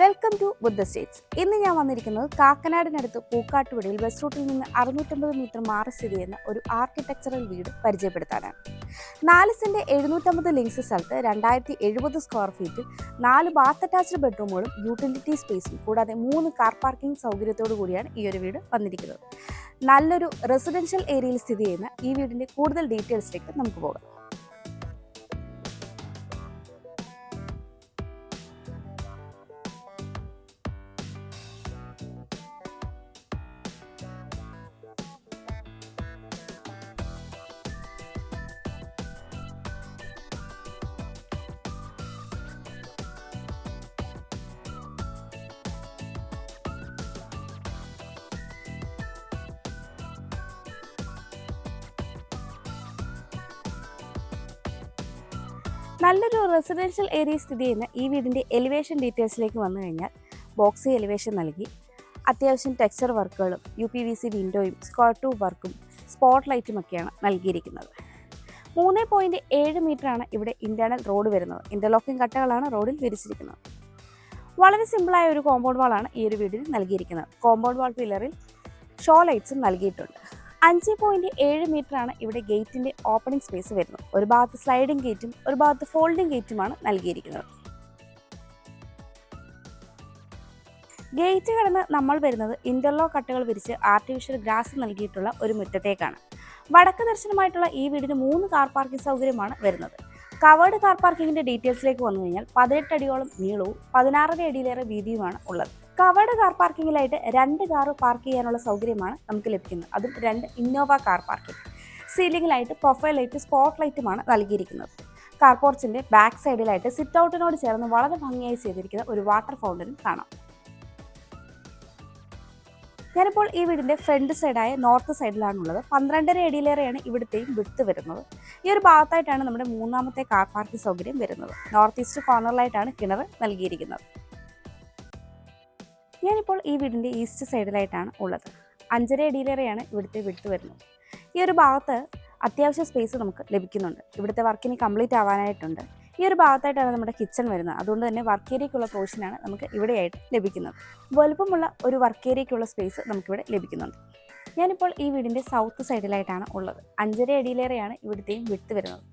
Welcome to Buddha States. ഇന്ന് ഞാൻ വന്നിരിക്കുന്നത് കാക്കനാടിനടുത്ത് പൂക്കാട്ടുപടിയിൽ ബസ് റൂട്ടിൽ നിന്ന് 650 മീറ്റർ മാറി സ്ഥിതി ചെയ്യുന്ന ഒരു ആർക്കിടെക്ചറൽ വീട് പരിചയപ്പെടുത്താനാണ്. 4 സെന്റ് 750 ലിങ്സ് സ്ഥലത്ത് 2070 സ്ക്വയർ ഫീറ്റിൽ 4 ബാത്ത് അറ്റാച്ച്ഡ് ബെഡ്റൂമുകളും യൂട്ടിലിറ്റി സ്പേസും കൂടാതെ 3 കാർ പാർക്കിംഗ് സൗകര്യത്തോടു കൂടിയാണ് ഈ ഒരു വീട് വന്നിരിക്കുന്നത്. നല്ലൊരു റെസിഡൻഷ്യൽ ഏരിയയിൽ സ്ഥിതി ചെയ്യുന്ന ഈ വീടിന്റെ കൂടുതൽ ഡീറ്റെയിൽസിലേക്ക് നമുക്ക് പോകാം. നല്ലൊരു റെസിഡൻഷ്യൽ ഏരിയ സ്ഥിതി ചെയ്യുന്ന ഈ വീടിൻ്റെ എലിവേഷൻ ഡീറ്റെയിൽസിലേക്ക് വന്നു കഴിഞ്ഞാൽ ബോക്സി എലിവേഷൻ നൽകി അത്യാവശ്യം ടെക്സ്ചർ വർക്കുകളും UPVC വിൻഡോയും സ്ക്വയർ ട്യൂബ് വർക്കും സ്പോട്ട് ലൈറ്റുമൊക്കെയാണ് നൽകിയിരിക്കുന്നത്. 3.7 മീറ്ററാണ് ഇവിടെ ഇൻറ്റേർണൽ റോഡ് വരുന്നത്. ഇൻ്റർലോക്കിംഗ് കട്ടകളാണ് റോഡിൽ വിരിച്ചിരിക്കുന്നത്. വളരെ സിമ്പിളായ ഒരു കോമ്പൗണ്ട് വാളാണ് ഈ ഒരു വീടിന് നൽകിയിരിക്കുന്നത്. കോമ്പൗണ്ട് വാൾ പില്ലറിൽ ഷോ ലൈറ്റ്സും നൽകിയിട്ടുണ്ട്. 5.7 മീറ്ററാണ് ഇവിടെ ഗേറ്റിൻ്റെ ഓപ്പണിംഗ് സ്പേസ് വരുന്നത്. ഒരു ഭാഗത്ത് സ്ലൈഡിംഗ് ഗേറ്റും ഒരു ഭാഗത്ത് ഫോൾഡിംഗ് ഗേറ്റുമാണ് നൽകിയിരിക്കുന്നത്. ഗേറ്റ് കടന്ന് നമ്മൾ വരുന്നത് ഇൻ്റർലോക്ക് കട്ടകൾ വിരിച്ച് ആർട്ടിഫിഷ്യൽ ഗ്രാസ് നൽകിയിട്ടുള്ള ഒരു മുറ്റത്തേക്കാണ്. വടക്ക് ദർശനമായിട്ടുള്ള ഈ വീടിന് 3 കാർ പാർക്കിംഗ് സൗകര്യമാണ് വരുന്നത്. കവേർഡ് കാർ പാർക്കിങ്ങിൻ്റെ ഡീറ്റെയിൽസിലേക്ക് വന്നു കഴിഞ്ഞാൽ 18 അടിയോളം നീളവും 16.5 അടിയിലേറെ വീതിയുമാണ് ഉള്ളത്. കവേർഡ് കാർ പാർക്കിങ്ങിലായിട്ട് 2 കാർ പാർക്ക് ചെയ്യാനുള്ള സൗകര്യമാണ് നമുക്ക് ലഭിക്കുന്നത്. അതും 2 ഇന്നോവ കാർ പാർക്കിംഗ്. സീലിംഗിലായിട്ട് പ്രൊഫൈൽ ലൈറ്റ് സ്പോട്ട് ലൈറ്റുമാണ് നൽകിയിരിക്കുന്നത്. കാർ പോർച്ചിൻ്റെ ബാക്ക് സൈഡിലായിട്ട് സിറ്റ് ഔട്ടിനോട് ചേർന്ന് വളരെ ഭംഗിയായി ചെയ്തിരിക്കുന്ന ഒരു വാട്ടർ ഫൗണ്ടനും കാണാം. ഞാനിപ്പോൾ ഈ വീടിൻ്റെ ഫ്രണ്ട് സൈഡായ നോർത്ത് സൈഡിലാണുള്ളത്. 12.5 അടിയിലേറെയാണ് ഇവിടുത്തെയും വിഡ്ത്ത് വരുന്നത്. ഈ ഒരു ഭാഗത്തായിട്ടാണ് നമ്മുടെ 3ാമത്തെ കാർ പാർക്കിംഗ് സൗകര്യം വരുന്നത്. നോർത്ത് ഈസ്റ്റ് കോർണറിലായിട്ടാണ് കിണർ നൽകിയിരിക്കുന്നത്. ഞാനിപ്പോൾ ഈ വീടിൻ്റെ ഈസ്റ്റ് സൈഡിലായിട്ടാണ് ഉള്ളത്. 5.5 അടിയിലേറെയാണ് ഇവിടുത്തെ വിഡ്ത്ത് വരുന്നത്. ഈ ഒരു ഭാഗത്ത് അത്യാവശ്യ സ്പേസ് നമുക്ക് ലഭിക്കുന്നുണ്ട്. ഇവിടുത്തെ വർക്കിന് കംപ്ലീറ്റ് ആവാനായിട്ടുണ്ട്. ഈ ഒരു ഭാഗത്തായിട്ടാണ് നമ്മുടെ കിച്ചൺ വരുന്നത്. അതുകൊണ്ട് തന്നെ വർക്ക് ഏരിയയ്ക്കുള്ള പോർഷനാണ് നമുക്ക് ഇവിടെയായിട്ട് ലഭിക്കുന്നത്. വലുപ്പമുള്ള ഒരു വർക്ക് ഏരിയയ്ക്കുള്ള സ്പേസ് നമുക്കിവിടെ ലഭിക്കുന്നുണ്ട്. ഞാനിപ്പോൾ ഈ വീടിൻ്റെ സൗത്ത് സൈഡിലായിട്ടാണ് ഉള്ളത്. 5.5 അടിയിലേറെയാണ് ഇവിടുത്തെയും വിഡ്ത്ത് വരുന്നത്.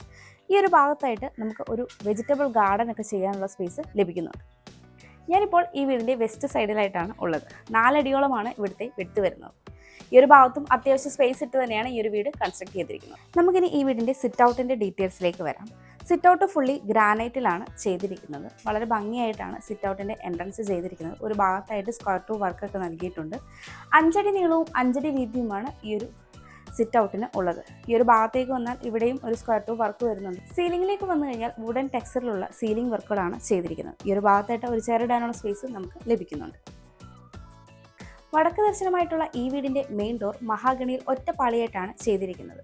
ഈ ഒരു ഭാഗത്തായിട്ട് നമുക്ക് ഒരു വെജിറ്റബിൾ ഗാർഡൻ ഒക്കെ ചെയ്യാനുള്ള സ്പേസ് ലഭിക്കുന്നുണ്ട്. ഞാനിപ്പോൾ ഈ വീടിൻ്റെ വെസ്റ്റ് സൈഡിലായിട്ടാണ് ഉള്ളത്. 4 അടിയോളമാണ് ഇവിടുത്തെ വിഡ്ത്ത് വരുന്നത്. ഈ ഒരു ഭാഗത്തും അത്യാവശ്യം സ്പേസ് ഇട്ട് തന്നെയാണ് ഈ ഒരു വീട് കൺസ്ട്രക്ട് ചെയ്തിരിക്കുന്നത്. നമുക്കിനി ഈ വീടിൻ്റെ സിറ്റ് ഔട്ടിൻ്റെ ഡീറ്റെയിൽസിലേക്ക് വരാം. സിറ്റ് ഔട്ട് ഫുള്ളി ഗ്രാനൈറ്റിലാണ് ചെയ്തിരിക്കുന്നത്. വളരെ ഭംഗിയായിട്ടാണ് സിറ്റ് ഔട്ടിൻ്റെ എൻട്രൻസ് ചെയ്തിരിക്കുന്നത്. ഒരു ഭാഗത്തായിട്ട് സ്ക്വയർ ട്യൂബ് വർക്കൊക്കെ നൽകിയിട്ടുണ്ട്. 5 അടി നീളവും 5 അടി വീതിയുമാണ് ഈ ഒരു സിറ്റ് ഔട്ടിന് ഉള്ളത്. ഈ ഒരു ഭാഗത്തേക്ക് വന്നാൽ ഇവിടെയും ഒരു സ്ക്വയർ ട്യൂബ് വർക്ക് വരുന്നുണ്ട്. സീലിംഗിലേക്ക് വന്നു കഴിഞ്ഞാൽ വുഡൻ ടെക്സ്ചറിലുള്ള സീലിംഗ് വർക്കുകളാണ് ചെയ്തിരിക്കുന്നത്. ഈ ഒരു ഭാഗത്തായിട്ട് ഒരു ചെയർ ഇടാനുള്ള സ്പേസ് നമുക്ക് ലഭിക്കുന്നുണ്ട്. വടക്ക് ദർശനമായിട്ടുള്ള ഈ വീടിൻ്റെ മെയിൻ ഡോർ മഹാഗണിയിൽ ഒറ്റപ്പാളിയായിട്ടാണ് ചെയ്തിരിക്കുന്നത്.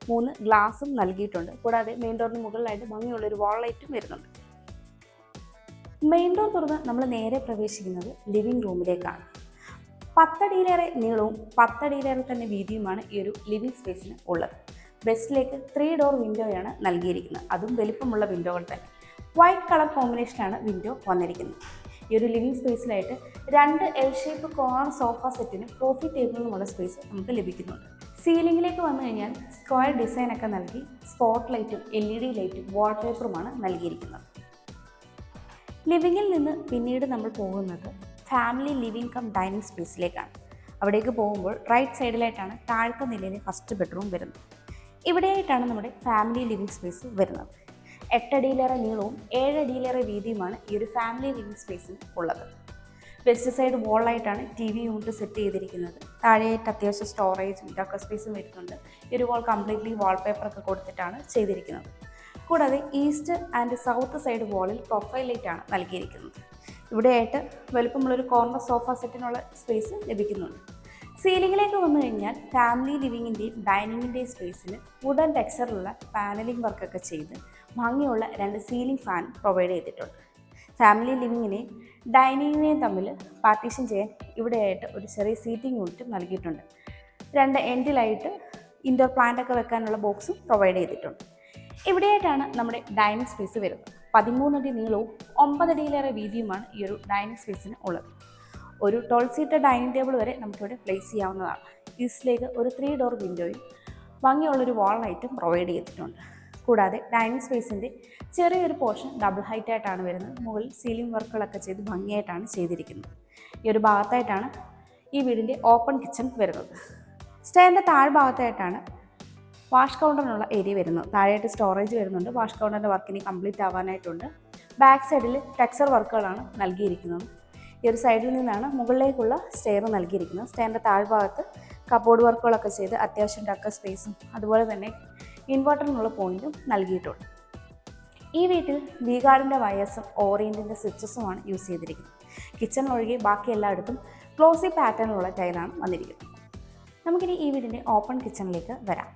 3 ഗ്ലാസും നൽകിയിട്ടുണ്ട്. കൂടാതെ മെയിൻ ഡോറിന് മുകളിലായിട്ട് ഭംഗിയുള്ളൊരു വാൾ ലൈറ്റും വരുന്നുണ്ട്. മെയിൻ ഡോർ തുറന്ന് നമ്മൾ നേരെ പ്രവേശിക്കുന്നത് ലിവിംഗ് റൂമിലേക്കാണ്. 10 അടിയിലേറെ നീളവും 10 അടിയിലേറെ തന്നെ വീതിയുമാണ് ഈ ഒരു ലിവിംഗ് സ്പേസിന് ഉള്ളത്. വെസ്റ്റിലേക്ക് 3 ഡോർ വിൻഡോയാണ് നൽകിയിരിക്കുന്നത്. അതും വലിപ്പമുള്ള വിൻഡോകൾ തന്നെ. വൈറ്റ് കളർ കോമ്പിനേഷനാണ് വിൻഡോ വന്നിരിക്കുന്നത്. ഈ ഒരു ലിവിംഗ് സ്പേസിലായിട്ട് 2 L ഷേപ്പ് കോർണർ സോഫ സെറ്റിനും കോഫി ടേബിളിനുമുള്ള സ്പേസ് നമുക്ക് ലഭിക്കുന്നുണ്ട്. സീലിംഗിലേക്ക് വന്നു കഴിഞ്ഞാൽ സ്ക്വയർ ഡിസൈനൊക്കെ നൽകി സ്പോട്ട് ലൈറ്റും LED ലൈറ്റും വാൾപേപ്പറുമാണ് നൽകിയിരിക്കുന്നത്. ലിവിങ്ങിൽ നിന്ന് പിന്നീട് നമ്മൾ പോകുന്നത് ഫാമിലി ലിവിംഗ് കം ഡൈനിങ് സ്പേസിലേക്കാണ്. അവിടേക്ക് പോകുമ്പോൾ റൈറ്റ് സൈഡിലായിട്ടാണ് താഴത്തെ നിലയിലെ ഫസ്റ്റ് ബെഡ്റൂം വരുന്നത്. ഇവിടെയായിട്ടാണ് നമ്മുടെ ഫാമിലി ലിവിംഗ് സ്പേസ് വരുന്നത്. 8 അടിയിലേറെ നീളവും 7 അടിയിലേറെ വീതിയുമാണ് ഈ ഒരു ഫാമിലി ലിവിംഗ് സ്പേസിന് ഉള്ളത്. വെസ്റ്റ് സൈഡ് വോളായിട്ടാണ് TV യൂണിറ്റ് സെറ്റ് ചെയ്തിരിക്കുന്നത്. താഴെയായിട്ട് അത്യാവശ്യം സ്റ്റോറേജും ഡക്കർ സ്പേസും വരുന്നുണ്ട്. ഈ ഒരു വാൾ കംപ്ലീറ്റ്ലി വാൾപേപ്പറൊക്കെ കൊടുത്തിട്ടാണ് ചെയ്തിരിക്കുന്നത്. കൂടാതെ ഈസ്റ്റ് ആൻഡ് സൗത്ത് സൈഡ് വാളിൽ പ്രൊഫൈൽ ലൈറ്റാണ് നൽകിയിരിക്കുന്നത്. ഇവിടെയായിട്ട് വലുപ്പമുള്ളൊരു കോർണർ സോഫ സെറ്റിനുള്ള സ്പേസ് ലഭിക്കുന്നുണ്ട്. സീലിംഗിലേക്ക് വന്നു കഴിഞ്ഞാൽ ഫാമിലി ലിവിങ്ങിൻ്റെയും ഡൈനിങ്ങിൻ്റെയും സ്പേസിന് വുഡൻ ടെക്സ്ചറിലുള്ള പാനലിംഗ് വർക്കൊക്കെ ചെയ്ത് ഭംഗിയുള്ള 2 സീലിംഗ് ഫാൻ പ്രൊവൈഡ് ചെയ്തിട്ടുണ്ട്. ഫാമിലി ലിവിങ്ങിനെയും ഡൈനിങ്ങിനെയും തമ്മിൽ പാർട്ടീഷൻ ചെയ്യാൻ ഇവിടെയായിട്ട് ഒരു ചെറിയ സീറ്റിംഗ് യൂണിറ്റും നൽകിയിട്ടുണ്ട്. 2 എൻഡിലായിട്ട് ഇൻഡോർ പ്ലാന്റ് ഒക്കെ വെക്കാനുള്ള ബോക്സും പ്രൊവൈഡ് ചെയ്തിട്ടുണ്ട്. ഇവിടെയായിട്ടാണ് നമ്മുടെ ഡൈനിങ് സ്പേസ് വരുന്നത്. 13 അടി നീളവും 9 അടിയിലേറെ വീതിയുമാണ് ഈ ഒരു ഡൈനിങ് സ്പേസിന് ഉള്ളത്. ഒരു 12 സീറ്റർ ഡൈനിങ് ടേബിൾ വരെ നമുക്കിവിടെ പ്ലേസ് ചെയ്യാവുന്നതാണ്. ഈസ്റ്റിലേക്ക് ഒരു 3 ഡോർ വിൻഡോയും ഭംഗിയുള്ളൊരു വാൾ ലൈറ്റും പ്രൊവൈഡ് ചെയ്തിട്ടുണ്ട്. കൂടാതെ ഡൈനിങ് സ്പേസിൻ്റെ ചെറിയൊരു പോർഷൻ ഡബിൾ ഹൈറ്റ് ആയിട്ടാണ് വരുന്നത്. മുകളിൽ സീലിംഗ് വർക്കുകളൊക്കെ ചെയ്ത് ഭംഗിയായിട്ടാണ് ചെയ്തിരിക്കുന്നത്. ഈ ഒരു ഭാഗത്തായിട്ടാണ് ഈ വീടിൻ്റെ ഓപ്പൺ കിച്ചൺ വരുന്നത്. സ്റ്റെയറിൻ്റെ താഴ്ഭാഗത്തായിട്ടാണ് വാഷ് കൗണ്ടറിനുള്ള ഏരിയ വരുന്നത്. താഴെയായിട്ട് സ്റ്റോറേജ് വരുന്നുണ്ട്. വാഷ് കൗണ്ടറിൻ്റെ വർക്കിന് കംപ്ലീറ്റ് ആവാനായിട്ടുണ്ട്. ബാക്ക് സൈഡിൽ ടെക്സ്ചർ വർക്കുകളാണ് നൽകിയിരിക്കുന്നത്. ഈ ഒരു സൈഡിൽ നിന്നാണ് മുകളിലേക്കുള്ള സ്റ്റെയർ നൽകിയിരിക്കുന്നത്. സ്റ്റെയറിൻ്റെ താഴ്ഭാഗത്ത് കബോർഡ് വർക്കുകളൊക്കെ ചെയ്ത് അത്യാവശ്യം ഡക്ക സ്പേസും അതുപോലെ തന്നെ ഇൻവെർട്ടറിനുള്ള പോയിന്റും നൽകിയിട്ടുണ്ട്. ഈ വീട്ടിൽ വി ഗാർഡിൻ്റെ വയേഴ്സും ഓറിയൻറ്റിൻ്റെ സ്വിച്ചസുമാണ് യൂസ് ചെയ്തിരിക്കുന്നത്. കിച്ചൺ ഒഴികെ ബാക്കി എല്ലായിടത്തും ക്ലോസി പാറ്റേണിലുള്ള ടൈലാണ് വന്നിരിക്കുന്നത്. നമുക്കിനി ഈ വീടിൻ്റെ ഓപ്പൺ കിച്ചണിലേക്ക് വരാം.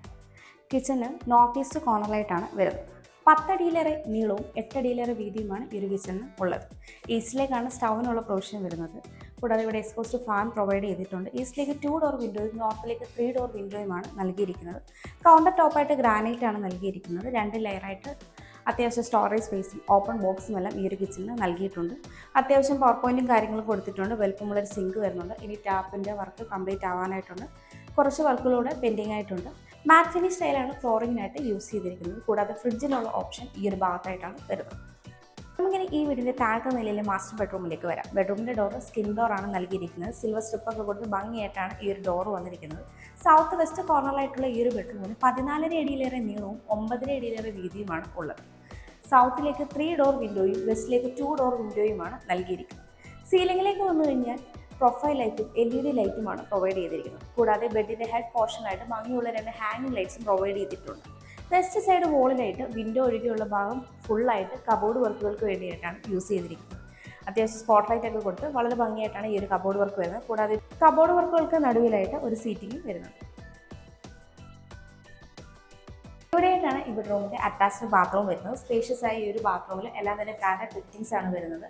കിച്ചണ് നോർത്ത് ഈസ്റ്റ് കോർണറിലായിട്ടാണ് വരുന്നത്. 10 അടിയിലേറെ നീളവും 8 അടിയിലേറെ വീതിയുമാണ് ഈ ഒരു കിച്ചണിന് ഉള്ളത്. ഈസ്റ്റിലേക്കാണ് സ്റ്റൗവിനുള്ള പ്രൊവിഷൻ വരുന്നത്. കൂടാതെ ഇവിടെ എക്സ്പോസ്റ്റ് ഫാൻ പ്രൊവൈഡ് ചെയ്തിട്ടുണ്ട്. ഈസ്റ്റിലേക്ക് 2 ഡോർ വിൻഡോയും നോർത്തിലേക്ക് 3 ഡോർ വിൻഡോയുമാണ് നൽകിയിരിക്കുന്നത്. കൗണ്ടർ ടോപ്പായിട്ട് ഗ്രാനൈറ്റ് ആണ് നൽകിയിരിക്കുന്നത്. 2 ലെയറായിട്ട് അത്യാവശ്യം സ്റ്റോറേജ് സ്പേസും ഓപ്പൺ ബോക്സും എല്ലാം ഈ ഒരു കിച്ചണിന് നൽകിയിട്ടുണ്ട്. അത്യാവശ്യം പവർ പോയിന്റും കാര്യങ്ങളും കൊടുത്തിട്ടുണ്ട്. വലുപ്പമുള്ളൊരു സിങ്ക് വരുന്നുണ്ട്. ഇനി ടാപ്പിൻ്റെ വർക്ക് കംപ്ലീറ്റ് ആവാനായിട്ടുണ്ട്. കുറച്ച് വർക്കുകളൂടെ പെൻഡിങ് ആയിട്ടുണ്ട്. മാറ്റ് ഫിനിഷ് സ്റ്റൈലാണ് ഫ്ലോറിങ്ങിനായിട്ട് യൂസ് ചെയ്തിരിക്കുന്നത്. കൂടാതെ ഫ്രിഡ്ജിനുള്ള ഓപ്ഷൻ ഈ ഒരു ഭാഗത്തായിട്ടാണ് വരുന്നത്. നമുക്കിനി ഈ വീടിൻ്റെ താഴത്തെ നിലയിലെ മാസ്റ്റർ ബെഡ്റൂമിലേക്ക് വരാം. ബെഡ്റൂമിൻ്റെ ഡോറ് സ്കിൻ ഡോറാണ് നൽകിയിരിക്കുന്നത്. സിൽവർ സ്ട്രിപ്പൊക്കെ കൊടുത്ത് ഭംഗിയായിട്ടാണ് ഈ ഒരു ഡോറ് വന്നിരിക്കുന്നത്. സൗത്ത് വെസ്റ്റ് കോർണറിലായിട്ടുള്ള ഈ ഒരു ബെഡ്റൂമിന് 14 അടിയിലേറെ നീളവും 9 അടിയിലേറെ വീതിയുമാണ് ഉള്ളത്. സൗത്തിലേക്ക് 3 ഡോർ വിൻഡോയും വെസ്റ്റിലേക്ക് 2 ഡോർ വിൻഡോയുമാണ് നൽകിയിരിക്കുന്നത്. സീലിംഗിലേക്ക് വന്നു കഴിഞ്ഞാൽ പ്രൊഫൈൽ ലൈറ്റും LED ലൈറ്റുമാണ് പ്രൊവൈഡ് ചെയ്തിരിക്കുന്നത്. കൂടാതെ ബെഡിൻ്റെ ഹെഡ് പോർഷനായിട്ട് ഭംഗിയുള്ള 2 ഹാങ്ങിങ് ലൈറ്റ്സും പ്രൊവൈഡ് ചെയ്തിട്ടുണ്ട്. വെസ്റ്റ് സൈഡ് വോളിലായിട്ട് വിൻഡോ ഒഴികെയുള്ള ഭാഗം ഫുള്ളായിട്ട് കബോർഡ് വർക്കുകൾക്ക് വേണ്ടിയിട്ടാണ് യൂസ് ചെയ്തിരിക്കുന്നത്. അത്യാവശ്യം സ്പോട്ട് ലൈറ്റ് ഒക്കെ കൊടുത്ത് വളരെ ഭംഗിയായിട്ടാണ് ഈ ഒരു കബോർഡ് വർക്ക് വരുന്നത്. കൂടാതെ കബോർഡ് വർക്കുകൾക്ക് നടുവിലായിട്ട് ഒരു സീറ്റിംഗും വരുന്നുണ്ട്. ഇവിടെയായിട്ടാണ് ഈ ബെഡ്റൂമിൻ്റെ അറ്റാച്ച്ഡ് ബാത്റൂം വരുന്നത്. സ്പേഷ്യസ് ആയ ഈ ഒരു ബാത്റൂമിൽ എല്ലാം തന്നെ ബ്രാൻഡഡ് ഫിറ്റിംഗ്സ് ആണ് വരുന്നത്.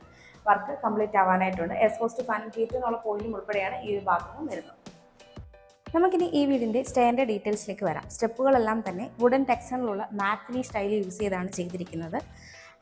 Work complete ആവാനായിട്ടുണ്ട്. എക്സ്പോസ്റ്റ് ഫാനും ഹീറ്ററിനുള്ള പോയിന്റും ഉൾപ്പെടെയാണ് ഈ ഒരു ബാത്റൂം വരുന്നത്. നമുക്കിനി ഈ വീടിൻ്റെ സ്റ്റെയറിൻ്റെ ഡീറ്റെയിൽസിലേക്ക് വരാം. സ്റ്റെപ്പുകളെല്ലാം തന്നെ വുഡൻ ടെക്സ്ചറിലുള്ള മാറ്റ് ഫിനിഷ് സ്റ്റൈൽ യൂസ് ചെയ്താണ് ചെയ്തിരിക്കുന്നത്.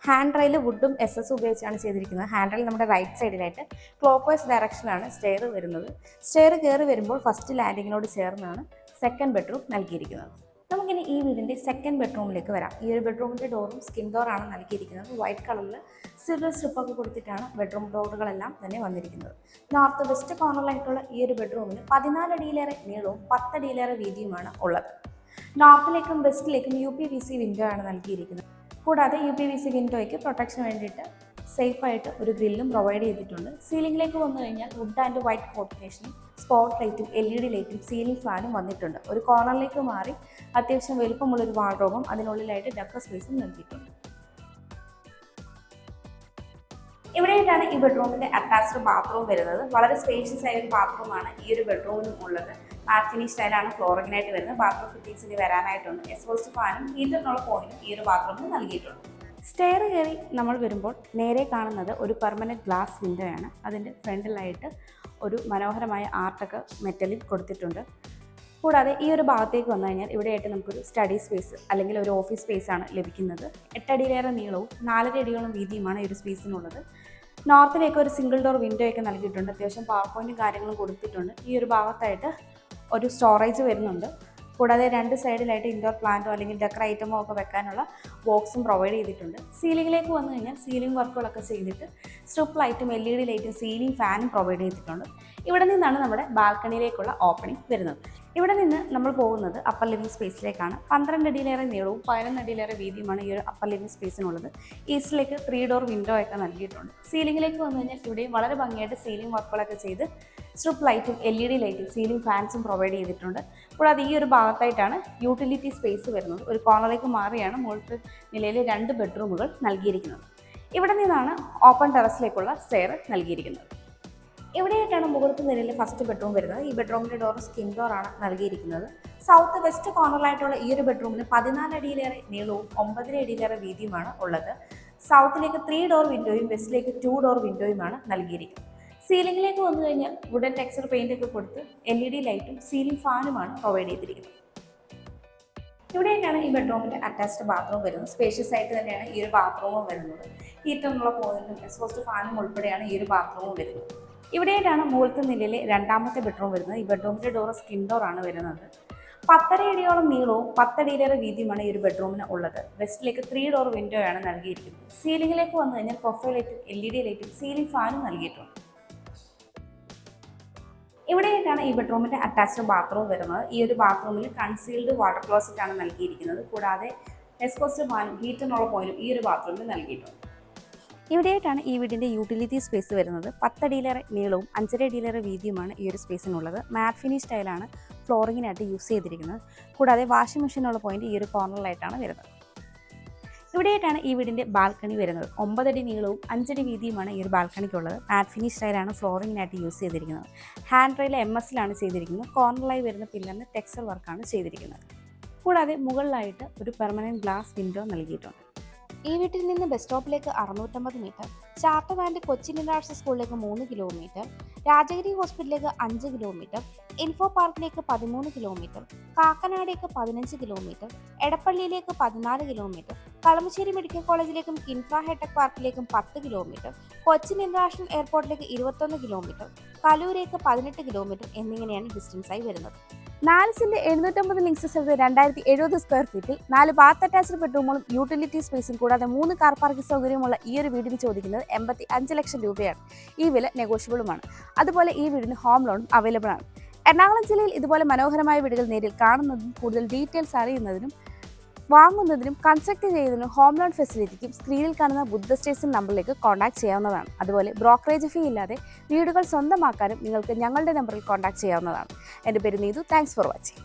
ഹാൻഡ് റെയിൽ വുഡും SS ഉപയോഗിച്ചാണ് ചെയ്തിരിക്കുന്നത്. ഹാൻഡ് റെയിൽ നമ്മുടെ റൈറ്റ് സൈഡിലായിട്ട് ക്ലോക്ക് വൈസ് ഡയറക്ഷനിലാണ് സ്റ്റെയർ വരുന്നത്. സ്റ്റെയർ കയറി വരുമ്പോൾ ഫസ്റ്റ് ലാൻഡിങ്ങിനോട് ചേർന്നാണ് സെക്കൻഡ് ബെഡ്റൂം നൽകിയിരിക്കുന്നത്. നമുക്കിനി ഈ വീടിൻ്റെ സെക്കൻഡ് ബെഡ്റൂമിലേക്ക് വരാം. ഈ ഒരു ബെഡ്റൂമിൻ്റെ ഡോറും സ്കിൻ ഡോറാണ് നൽകിയിരിക്കുന്നത്. വൈറ്റ് കളറിൽ സിൽവർ സ്ട്രിപ്പൊക്കെ കൊടുത്തിട്ടാണ് ബെഡ്റൂം ഡോറുകളെല്ലാം തന്നെ വന്നിരിക്കുന്നത്. നോർത്ത് വെസ്റ്റ് കോർണറിലായിട്ടുള്ള ഈ ഒരു ബെഡ്റൂമിന് 14 അടിയിലേറെ നീളവും 10 അടിയിലേറെ വീതിയുമാണ് ഉള്ളത്. നോർത്തിലേക്കും വെസ്റ്റിലേക്കും UPVC വിൻഡോ ആണ് നൽകിയിരിക്കുന്നത്. കൂടാതെ UPVC വിൻഡോയ്ക്ക് പ്രൊട്ടക്ഷന് വേണ്ടിയിട്ട് സേഫായിട്ട് ഒരു ഗ്രില്ലും പ്രൊവൈഡ് ചെയ്തിട്ടുണ്ട്. സീലിംഗിലേക്ക് വന്നു കഴിഞ്ഞാൽ വുഡ് ആൻഡ് വൈറ്റ് കോമ്പിനേഷനും സ്പോട്ട് ലൈറ്റും LED ലൈറ്റും സീലിംഗ് ഫാനും വന്നിട്ടുണ്ട്. ഒരു കോർണറിലേക്ക് മാറി അത്യാവശ്യം വലുപ്പമുള്ളൊരു വാർഡ്രോബും അതിനുള്ളിലായിട്ട് ഡക്ക സ്പേസും നൽകിയിട്ടുണ്ട്. ഇവിടെയായിട്ടാണ് ഈ ബെഡ്റൂമിൻ്റെ അറ്റാച്ച്ഡ് ബാത്റൂം വരുന്നത്. വളരെ സ്പേഷ്യസ് ആയ ഒരു ബാത്റൂമാണ് ഈ ഒരു ബെഡ്റൂമിനും ഉള്ളത്. മാറ്റ് ഫിനിഷ് സ്റ്റൈലാണ് ഫ്ലോറിങ്ങിനായിട്ട് വരുന്നത്. ബാത്റൂം ഫിറ്റിംഗ്സിന് വരാനായിട്ടുണ്ട്. എക്സ്പോസ്റ്റ് ഫാനും ഹീറ്ററിനുള്ള പോയിന്റും ഈ ഒരു ബാത്റൂമിൽ നൽകിയിട്ടുണ്ട്. സ്റ്റെയർ കയറി നമ്മൾ വരുമ്പോൾ നേരെ കാണുന്നത് ഒരു പെർമനൻറ്റ് ഗ്ലാസ് വിൻഡോയാണ്. അതിൻ്റെ ഫ്രണ്ടിലായിട്ട് ഒരു മനോഹരമായ ആർട്ടൊക്കെ മെറ്റലിൽ കൊടുത്തിട്ടുണ്ട്. കൂടാതെ ഈ ഒരു ഭാഗത്തേക്ക് വന്നു കഴിഞ്ഞാൽ ഇവിടെയായിട്ട് നമുക്കൊരു സ്റ്റഡി സ്പേസ് അല്ലെങ്കിൽ ഒരു ഓഫീസ് സ്പേസാണ് ലഭിക്കുന്നത്. 8 അടിയിലേറെ നീളവും 4 അടിയോളം വീതിയുമാണ് ഈ ഒരു സ്പേസിനുള്ളത്. നോർത്തിലേക്ക് ഒരു സിംഗിൾ ഡോർ വിൻഡോ ഒക്കെ നൽകിയിട്ടുണ്ട്. അത്യാവശ്യം പവർ പോയിന്റും കാര്യങ്ങളും കൊടുത്തിട്ടുണ്ട്. ഈ ഒരു ഭാഗത്തായിട്ട് ഒരു സ്റ്റോറേജ് വരുന്നുണ്ട്. കൂടാതെ 2 സൈഡിലായിട്ട് ഇൻഡോർ പ്ലാന്റോ അല്ലെങ്കിൽ ഡെക്കർ ഐറ്റമോ ഒക്കെ വെക്കാനുള്ള ബോക്സും പ്രൊവൈഡ് ചെയ്തിട്ടുണ്ട്. സീലിംഗിലേക്ക് വന്നു കഴിഞ്ഞാൽ സീലിംഗ് വർക്കുകളൊക്കെ ചെയ്തിട്ട് സ്ട്രിപ്പ് ലൈറ്റും LED ലൈറ്റും സീലിംഗ് ഫാനും പ്രൊവൈഡ് ചെയ്തിട്ടുണ്ട്. ഇവിടെ നിന്നാണ് നമ്മുടെ ബാൽക്കണിയിലേക്കുള്ള ഓപ്പണിംഗ് വരുന്നത്. ഇവിടെ നിന്ന് നമ്മൾ പോകുന്നത് അപ്പർ ലിവിംഗ് സ്പേസിലേക്കാണ്. 12 അടിയിലേറെ നീളവും 11 അടിയിലേറെ വീതിയുമാണ് ഈ ഒരു അപ്പർ ലിവിംഗ് സ്പേസിനുള്ളത്. ഈസ്റ്റിലേക്ക് 3 ഡോർ വിൻഡോ ഒക്കെ നൽകിയിട്ടുണ്ട്. സീലിംഗിലേക്ക് വന്നു കഴിഞ്ഞാൽ ഇവിടെയും വളരെ ഭംഗിയായിട്ട് സീലിംഗ് വർക്കുകളൊക്കെ ചെയ്ത് സ്ട്രിപ്പ് ലൈറ്റും LED ലൈറ്റും സീലിംഗ് ഫാൻസും പ്രൊവൈഡ് ചെയ്തിട്ടുണ്ട്. കൂടാതെ ഈ ഒരു ഭാഗത്തായിട്ടാണ് യൂട്ടിലിറ്റി സ്പേസ് വരുന്നത്. ഒരു കോർണറിലേക്ക് മാറിയാണ് മുകളിലത്തെ നിലയിൽ 2 ബെഡ്റൂമുകൾ നൽകിയിരിക്കുന്നത്. ഇവിടെ നിന്നാണ് ഓപ്പൺ ടെറസിലേക്കുള്ള സ്റ്റെയർ നൽകിയിരിക്കുന്നത്. ഇവിടെയായിട്ടാണ് മുകളിലത്തെ നിലയിൽ ഫസ്റ്റ് ബെഡ്റൂം വരുന്നത്. ഈ ബെഡ്റൂമിൻ്റെ ഡോർ സ്കിൻ ഡോറാണ് നൽകിയിരിക്കുന്നത്. സൗത്ത് വെസ്റ്റ് കോർണറിലായിട്ടുള്ള ഈ ഒരു ബെഡ്റൂമിന് 14 അടിയിലേറെ നീളവും 9 അടിയിലേറെ വീതിയുമാണ് ഉള്ളത്. സൗത്തിലേക്ക് 3 ഡോർ വിൻഡോയും വെസ്റ്റിലേക്ക് 2 ഡോർ വിൻഡോയുമാണ് നൽകിയിരിക്കുന്നത്. സീലിംഗിലേക്ക് വന്നു കഴിഞ്ഞാൽ വുഡൻ ടെക്സ്ചർ പെയിന്റ് ഒക്കെ കൊടുത്ത് LED ലൈറ്റും സീലിംഗ് ഫാനുമാണ് പ്രൊവൈഡ് ചെയ്തിരിക്കുന്നത്. ഇവിടെയൊക്കെയാണ് ഈ ബെഡ്റൂമിൻ്റെ അറ്റാച്ച്ഡ് ബാത്റൂം വരുന്നത്. സ്പേഷ്യസ് ആയിട്ട് തന്നെയാണ് ഈ ഒരു ബാത്റൂമും വരുന്നത്. ഹീറ്ററിനുള്ള പോയിന്റും എക്സ്പോസ്റ്റ് ഫാനും ഉൾപ്പെടെയാണ് ഈ ഒരു ബാത്റൂമും വരുന്നത്. ഇവിടെയായിട്ടാണ് മുകളിലത്തെ നിലയിലെ രണ്ടാമത്തെ ബെഡ്റൂം വരുന്നത്. ഈ ബെഡ്റൂമിൻ്റെ ഡോർ സ്കിൻ ഡോർ ആണ് വരുന്നത്. 10.5 അടിയോളം നീളവും 10 അടിയിലേറെ വീതിയുമാണ് ഈ ഒരു ബെഡ്റൂമിന് ഉള്ളത്. വെസ്റ്റിലേക്ക് 3 ഡോർ വിൻഡോയാണ് നൽകിയിരിക്കുന്നത്. സീലിംഗിലേക്ക് വന്നു കഴിഞ്ഞാൽ പ്രൊഫൈൽ ലൈറ്റും LED ലൈറ്റും സീലിംഗ് ഫാനും നൽകിയിട്ടുണ്ട്. ഇവിടെയായിട്ടാണ് ഈ ബെഡ്റൂമിൻ്റെ അറ്റാച്ച്ഡ് ബാത്റൂം വരുന്നത്. ഈ ഒരു ബാത്റൂമിൽ കൺസീൽഡ് വാട്ടർ ക്ലോസറ്റ് ആണ് നൽകിയിരിക്കുന്നത്. കൂടാതെ എക്സ്പോസ്റ്റ് ഫാനും ഹീറ്ററിനുള്ള പോയിന്റും ഈ ഒരു ബാത്റൂമിൽ നൽകിയിട്ടുണ്ട്. ഇവിടെയായിട്ടാണ് ഈ വീടിൻ്റെ യൂട്ടിലിറ്റി സ്പേസ് വരുന്നത്. 10 അടിയിലേറെ നീളവും 5.5 അടിയിലേറെ വീതിയുമാണ് ഈ ഒരു സ്പേസിനുള്ളത്. മാറ്റ് ഫിനിഷ് ടൈലാണ് ഫ്ലോറിങ്ങിനായിട്ട് യൂസ് ചെയ്തിരിക്കുന്നത്. കൂടാതെ വാഷിംഗ് മെഷീനുള്ള പോയിന്റ് ഈ ഒരു കോർണറിലായിട്ടാണ് വരുന്നത്. ഇവിടെയായിട്ടാണ് ഈ വീടിൻ്റെ ബാൽക്കണി വരുന്നത്. 9 അടി നീളവും 5 അടി വീതിയുമാണ് ഈ ഒരു ബാൽക്കണിക്കുള്ളത്. മാറ്റ് ഫിനിഷ് ടൈലാണ് ഫ്ലോറിങ്ങിനായിട്ട് യൂസ് ചെയ്തിരിക്കുന്നത്. ഹാൻഡ് റെയിൽ MS-ലാണ് ചെയ്തിരിക്കുന്നത്. കോർണറിലായി വരുന്ന പില്ലറിന് ടെക്സ്ചർ വർക്കാണ് ചെയ്തിരിക്കുന്നത്. കൂടാതെ മുകളിലായിട്ട് ഒരു പെർമനൻറ്റ് ഗ്ലാസ് വിൻഡോ നൽകിയിട്ടുണ്ട്. ഈ വീട്ടിൽ നിന്ന് ബസ് സ്റ്റോപ്പിലേക്ക് 650 metre, charter and Cochin international സ്കൂളിലേക്ക് 3 കിലോമീറ്റർ, രാജഗിരി ഹോസ്പിറ്റലിലേക്ക് 5 കിലോമീറ്റർ, ഇൻഫോ പാർക്കിലേക്ക് 13 കിലോമീറ്റർ, കാക്കനാടേക്ക് 15 കിലോമീറ്റർ, എടപ്പള്ളിയിലേക്ക് 14 കിലോമീറ്റർ, കളമശ്ശേരി മെഡിക്കൽ കോളേജിലേക്കും കിൻഫ്ര ഹൈടെക് പാർക്കിലേക്കും 10 കിലോമീറ്റർ, കൊച്ചിൻ ഇന്റർനാഷണൽ എയർപോർട്ടിലേക്ക് 21 കിലോമീറ്റർ, കലൂരേക്ക് 18 കിലോമീറ്റർ എന്നിങ്ങനെയാണ് ഡിസ്റ്റൻസ് ആയി വരുന്നത്. 4 സെന്റ് 750 ലിങ്സ് സ്ഥലത്ത് 2070 സ്ക്വയർ ഫീറ്റിൽ 4 ബാത്ത് അറ്റാച്ച്ഡ് ബെഡ്റൂമുകളും യൂട്ടിലിറ്റി സ്പേസും കൂടാതെ 3 കാർ പാർക്കിംഗ് സൗകര്യമുള്ള ഈ ഒരു വീടിന് ചോദിക്കുന്നത് 85 ലക്ഷം രൂപയാണ്. ഈ വില നെഗോഷ്യബിളുമാണ്. അതുപോലെ ഈ വീടിന് ഹോം ലോണും അവൈലബിൾ ആണ്. എറണാകുളം ജില്ലയിൽ ഇതുപോലെ മനോഹരമായ വീടുകൾ നേരിൽ കാണുന്നതിനും കൂടുതൽ ഡീറ്റെയിൽസ് അറിയുന്നതിനും വാങ്ങുന്നതിനും കൺസ്ട്രക്ട് ചെയ്യുന്നതിനും ഹോം ലോൺ ഫെസിലിറ്റിക്കും സ്ക്രീനിൽ കാണുന്ന ബുദ്ധ സ്റ്റേഷൻ നമ്പറിലേക്ക് കോൺടാക്ട് ചെയ്യാവുന്നതാണ്. അതുപോലെ ബ്രോക്കറേജ് ഫീ ഇല്ലാതെ വീടുകൾ സ്വന്തമാക്കാനും നിങ്ങൾക്ക് ഞങ്ങളുടെ നമ്പറിൽ കോൺടാക്ട് ചെയ്യാവുന്നതാണ്. എൻ്റെ പേര് നീതു. Thanks for watching.